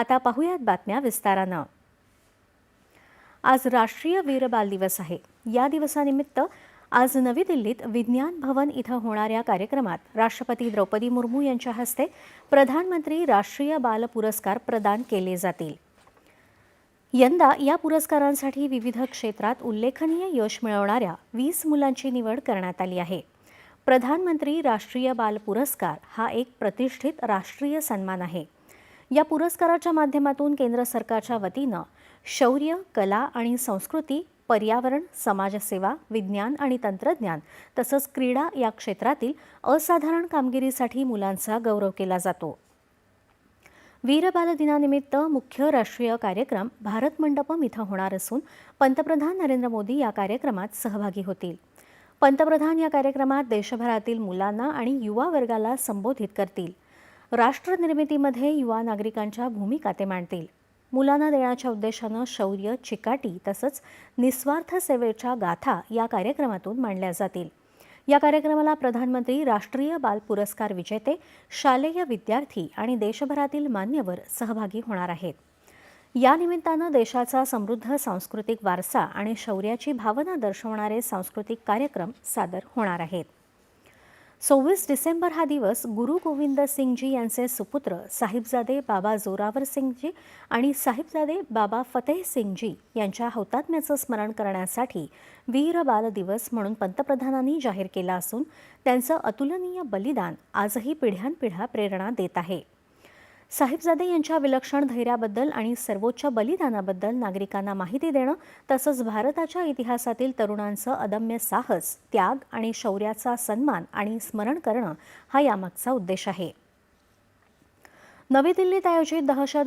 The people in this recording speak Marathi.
आता पाहूयात बातम्या विस्तारानं। आज राष्ट्रीय वीर बाल दिवस आहे। या दिवसानिमित्त आज नवी दिल्लीत विज्ञान भवन इथं होणाऱ्या कार्यक्रमात राष्ट्रपती द्रौपदी मुर्मू यांच्या हस्ते प्रधानमंत्री राष्ट्रीय बाल पुरस्कार प्रदान केले जातील। यंदा या पुरस्कारांसाठी विविध क्षेत्रात उल्लेखनीय यश मिळवणाऱ्या 20 मुलांची निवड करण्यात आली आहे। प्रधानमंत्री राष्ट्रीय बाल पुरस्कार हा एक प्रतिष्ठित राष्ट्रीय सन्मान आहे। या पुरस्काराच्या माध्यमातून केंद्र सरकारच्या वतीनं शौर्य, कला आणि संस्कृती, पर्यावरण, समाजसेवा, विज्ञान आणि तंत्रज्ञान तसंच क्रीडा या क्षेत्रातील असाधारण कामगिरीसाठी मुलांचा गौरव केला जातो। वीर बाल दिनानिमित्त मुख्य राष्ट्रीय कार्यक्रम भारत मंडपम इथं होणार असून पंतप्रधान नरेंद्र मोदी या कार्यक्रमात सहभागी होतील। पंतप्रधान या कार्यक्रमात देशभरातील मुलांना आणि युवा वर्गाला संबोधित करतील। राष्ट्रनिर्मितीमध्ये युवा नागरिकांच्या भूमिका ते मांडतील। मुलांना देण्याच्या उद्देशानं शौर्य, चिकाटी तसंच निस्वार्थ सेवेच्या गाथा या कार्यक्रमातून मांडल्या जातील। या कार्यक्रमाला प्रधानमंत्री राष्ट्रीय बाल पुरस्कार विजेते, शालेय विद्यार्थी आणि देशभरातील मान्यवर सहभागी होणार आहेत। या निमित्तानं देशाचा समृद्ध सांस्कृतिक वारसा आणि शौर्याची भावना दर्शवणारे सांस्कृतिक कार्यक्रम सादर होणार आहेत। 26 डिसेंबर हा दिवस गुरु गोविंद सिंगजी यांचे सुपुत्र साहिबजादे बाबा जोरावर सिंगजी आणि साहिबजादे बाबा फतेह सिंगजी यांच्या हौतात्म्याचं स्मरण करण्यासाठी वीर बाल दिवस म्हणून पंतप्रधानांनी जाहीर केला असून त्यांचं अतुलनीय बलिदान आजही पिढ्यानपिढ्या प्रेरणा देत आहे। साहिबजादे यांच्या विलक्षण धैर्याबद्दल आणि सर्वोच्च बलिदानाबद्दल नागरिकांना माहिती देणं तसंच भारताच्या इतिहासातील तरुणांचं अदम्य साहस, त्याग आणि शौर्याचा सन्मान आणि स्मरण करणं हा यामागचा उद्देश आहे। नवी दिल्लीत आयोजित दहशत